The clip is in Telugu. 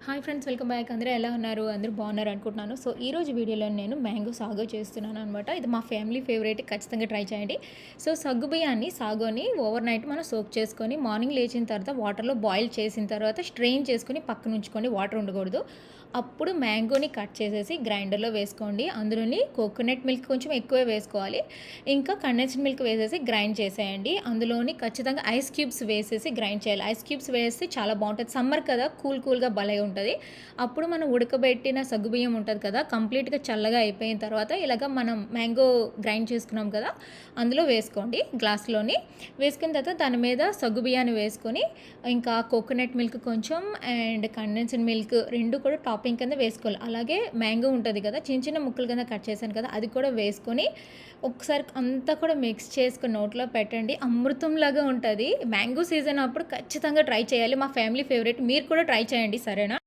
Hi friends, welcome back. అందరూ ఎలా ఉన్నారు? అందరూ బాగున్నారు అనుకుంటున్నాను. సో ఈరోజు వీడియోలో నేను మ్యాంగో సాగో చేస్తున్నాను అనమాట. ఇది మా ఫ్యామిలీ ఫేవరెట్, ఖచ్చితంగా ట్రై చేయండి. సో సగ్గు బియ్యాన్ని సాగోని ఓవర్ నైట్ మనం సోక్ చేసుకొని మార్నింగ్ లేచిన తర్వాత వాటర్లో బాయిల్ చేసిన తర్వాత స్ట్రెయిన్ చేసుకొని పక్కన ఉంచుకోండి, వాటర్ ఉండకూడదు. అప్పుడు మ్యాంగోని కట్ చేసేసి గ్రైండర్లో వేసుకోండి. అందులోని కోకోనట్ మిల్క్ కొంచెం ఎక్కువే వేసుకోవాలి. ఇంకా కండెన్స్డ్ మిల్క్ వేసేసి గ్రైండ్ చేసేయండి. అందులోని ఖచ్చితంగా ఐస్ క్యూబ్స్ వేసేసి గ్రైండ్ చేయాలి. ఐస్ క్యూబ్స్ వేస్తే చాలా బాగుంటుంది. సమ్మర్ కదా, కూల్గా భలే ఉంటుంది. అప్పుడు మనం ఉడకబెట్టిన సగ్గుబియ్యం ఉంటుంది కదా, కంప్లీట్గా చల్లగా అయిపోయిన తర్వాత ఇలాగ మనం మ్యాంగో గ్రైండ్ చేసుకున్నాం కదా, అందులో వేసుకోండి. గ్లాస్లోని వేసుకున్న తర్వాత దాని మీద సగ్గుబియ్యాన్ని వేసుకొని ఇంకా కోకోనట్ మిల్క్ కొంచెం అండ్ కండెన్స్డ్ మిల్క్ రెండు కూడా టాపింగ్ కింద వేసుకోవాలి. అలాగే మ్యాంగో ఉంటుంది కదా, చిన్న చిన్న ముక్కలు కింద కట్ చేశాను కదా, అది కూడా వేసుకొని ఒకసారి అంతా కూడా మిక్స్ చేసుకుని నోట్లో పెట్టండి. అమృతంలాగా ఉంటుంది. మ్యాంగో సీజన్ అప్పుడు ఖచ్చితంగా ట్రై చేయాలి. మా ఫ్యామిలీ ఫేవరెట్, మీరు కూడా ట్రై చేయండి, సరేనా?